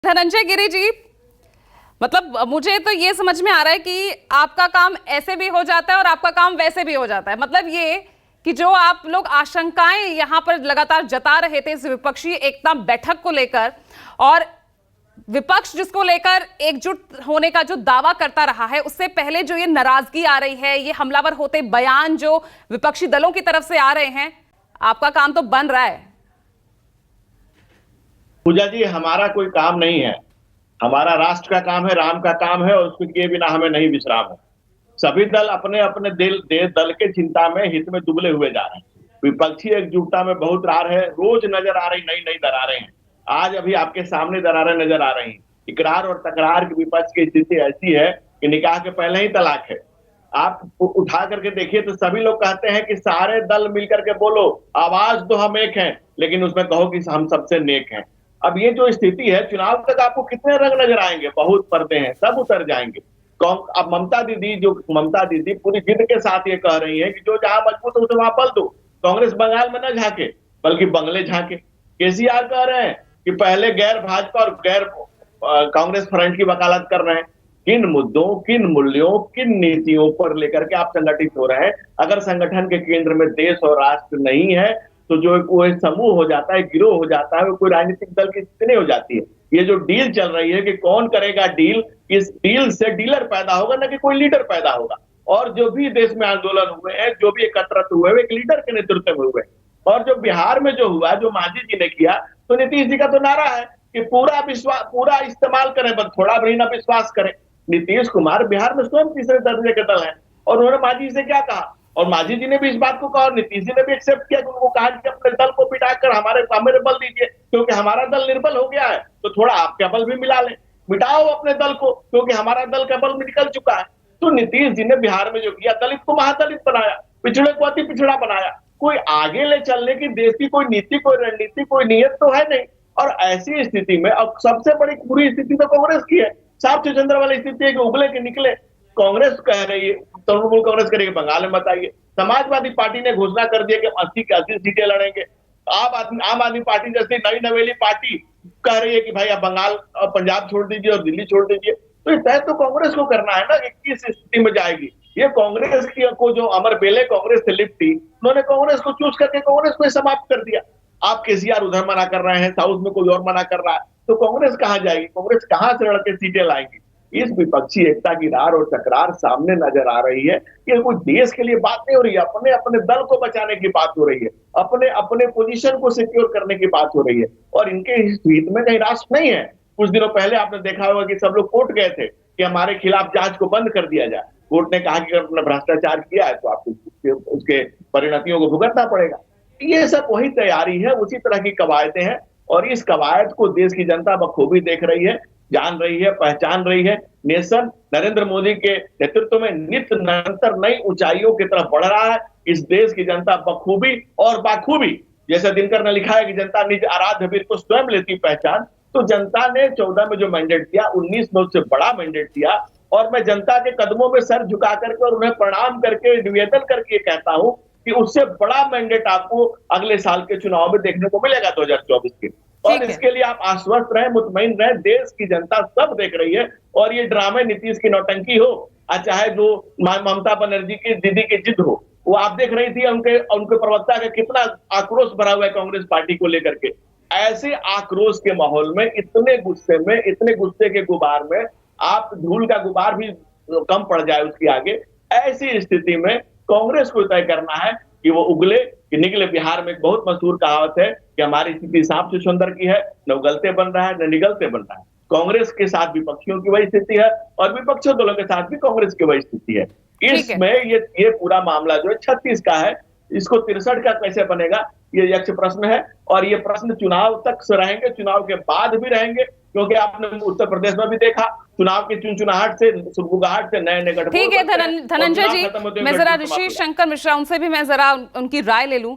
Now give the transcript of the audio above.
धनंजय गिरी जी, मतलब मुझे तो ये समझ में आ रहा है कि आपका काम ऐसे भी हो जाता है और आपका काम वैसे भी हो जाता है। मतलब ये कि जो आप लोग आशंकाएं यहां पर लगातार जता रहे थे इस विपक्षी एकता बैठक को लेकर, और विपक्ष जिसको लेकर एकजुट होने का जो दावा करता रहा है, उससे पहले जो ये नाराजगी आ रही है, ये हमलावर होते बयान जो विपक्षी दलों की तरफ से आ रहे हैं, आपका काम तो बन रहा है। पूजा जी, हमारा कोई काम नहीं है। हमारा राष्ट्र का काम है, राम का काम है, और उसको किए बिना हमें नहीं विश्राम है। सभी दल अपने अपने दल के चिंता में, हित में दुबले हुए जा रहे हैं। विपक्षी एकजुटता में बहुत रार है। रोज नजर आ रही नई नई दरारें हैं। आज अभी आपके सामने दरारें नजर आ रही हैं। इकरार और तकरार की विपक्ष की स्थिति ऐसी है कि निकाह के पहले ही तलाक है। आप उठा करके देखिए तो सभी लोग कहते हैं कि सारे दल मिलकर के बोलो, आवाज तो हम एक हैं, लेकिन उसमें कहो कि हम सबसे नेक हैं। अब ये जो स्थिति है, चुनाव तक आपको कितने रंग नजर आएंगे? बहुत पर्दे हैं, सब उतर जाएंगे। अब ममता दीदी पूरी जिद के साथ ये कह रही है कि जो जहां मजबूत है उसे वहां बल दो। कांग्रेस बंगाल में न झांके, बल्कि बंगले झांके। केसीआर कह रहे हैं कि पहले गैर भाजपा और गैर कांग्रेस फ्रंट की वकालत कर रहे हैं। किन मुद्दों, किन मूल्यों, किन नीतियों पर लेकर के आप संगठित हो रहे हैं? अगर संगठन के केंद्र में देश और राष्ट्र नहीं है तो जो कोई समूह हो जाता है, गिरोह हो जाता है, वो कोई राजनीतिक दल की स्थिति नहीं हो जाती है। ये जो डील चल रही है कि कौन करेगा डील, इस डील से डीलर पैदा होगा, ना कि कोई लीडर पैदा होगा। और जो भी देश में आंदोलन हुए हैं, जो भी एकत्रित हुए, एक लीडर के नेतृत्व में हुए। और जो बिहार में जो हुआ, जो मांझी जी ने किया, तो नीतीश जी का तो नारा है कि पूरा इस्तेमाल करें, बस थोड़ा भी ना विश्वास करें। नीतीश कुमार बिहार में स्वयं तीसरे दर्जे के दल है, और उन्होंने मांझी से क्या कहा, और मांझी जी ने भी इस बात को कहा, और नीतीश जी ने भी एक्सेप्ट किया कि उनको कहा कि अपने दल को पिटाकर हमें बल दीजिए, क्योंकि हमारा दल निर्बल हो गया है, तो थोड़ा आपका बल भी मिला ले, मिटाओ अपने दल को, क्योंकि हमारा दल का बल निकल चुका है। तो नीतीश जी ने बिहार में जो किया, दलित को महादलित बनाया, पिछड़े को अति पिछड़ा बनाया। कोई आगे ले चलने की देश की कोई नीति, कोई रणनीति, कोई नियत तो है नहीं। और ऐसी स्थिति में अब सबसे बड़ी बुरी स्थिति तो कांग्रेस की है। साफ चंद्र वाली स्थिति है कि उबले के निकले। कांग्रेस कह रही है, तृणमूल कांग्रेस करेगी बंगाल में, बताइए। समाजवादी पार्टी ने घोषणा कर दिया कि 80 की 80 सीटें लड़ेंगे। आम आदमी पार्टी जैसी नई नवेली पार्टी कह रही है कि भाई आप बंगाल और पंजाब छोड़ दीजिए और दिल्ली छोड़ दीजिए। तो तय तो कांग्रेस को करना है ना कि किस स्थिति में जाएगी। ये कांग्रेस की को जो अमर बेले कांग्रेस से लिपटी, उन्होंने कांग्रेस को चूज करके कांग्रेस को समाप्त कर दिया। आप केसीआर उधर मना कर रहे हैं, साउथ में कोई और मना कर रहा है, तो कांग्रेस कहां जाएगी? कांग्रेस कहां से लड़के सीटें लाएंगी? इस विपक्षी एकता की रार और तकरार सामने नजर आ रही है। ये कोई देश के लिए बात नहीं हो रही है, अपने अपने दल को बचाने की बात हो रही है, अपने अपने पोजीशन को सिक्योर करने की बात हो रही है, और इनके हित में कहीं राष्ट्र नहीं है। कुछ दिनों पहले आपने देखा होगा कि सब लोग कोर्ट गए थे कि हमारे खिलाफ जांच को बंद कर दिया जाए। कोर्ट ने कहा कि अगर आपने भ्रष्टाचार किया है तो आपको उसके परिणतियों को भुगतना पड़ेगा। ये सब वही तैयारी है, उसी तरह की कवायदें हैं, और इस कवायद को देश की जनता बखूबी देख रही है, जान रही है, पहचान रही है। नेशन नरेंद्र मोदी के नेतृत्व में नित्य निरंतर नई ऊंचाइयों की तरफ बढ़ रहा है। इस देश की जनता बखूबी और बाखूबी, जैसे दिनकर ने लिखा है कि जनता निज आराध्य वीर को स्वयं लेती पहचान, तो जनता ने 14 में जो मैंडेट दिया, 19 में उससे बड़ा मैंडेट दिया। और मैं जनता के कदमों में सर झुका करके और उन्हें प्रणाम करके, निवेदन करके कहता हूं कि उससे बड़ा मैंडेट आपको अगले साल के चुनाव में देखने को मिलेगा 2024 के। और इसके लिए आप आश्वस्त रहे, मुतमईन रहे, देश की जनता सब देख रही है। और ये ड्रामे नीतीश की नौटंकी हो, चाहे जो ममता बनर्जी की दीदी की जिद हो, वो आप देख रही थी। उनके प्रवक्ता का कितना आक्रोश भरा हुआ है कांग्रेस पार्टी को लेकर के। ऐसे आक्रोश के माहौल में, इतने गुस्से के गुबार में आप धूल का गुबार भी कम पड़ जाए उसके आगे। ऐसी स्थिति में कांग्रेस को तय करना है कि वो उगले कि निकले। बिहार में एक बहुत मशहूर कहावत है कि हमारी स्थिति सांप से सुंदर की है, न उगलते बन रहा है न निगलते बन रहा है। कांग्रेस के साथ विपक्षियों की वही स्थिति है, और विपक्षी दलों के साथ भी कांग्रेस की वही स्थिति है। इसमें ये पूरा मामला जो है 36 का है, इसको 63 का कैसे बनेगा, ये यक्ष प्रश्न है। और ये प्रश्न चुनाव तक से रहेंगे, चुनाव के बाद भी रहेंगे, क्योंकि आपने उत्तर प्रदेश में भी देखा, चुनाव की चुनचुनाहट से, सुगबुगाहट से नए नए गठबंधन। ठीक है धनंजय जी, मैं जरा ऋषि शंकर मिश्रा, उनसे भी मैं जरा उनकी राय ले लूं।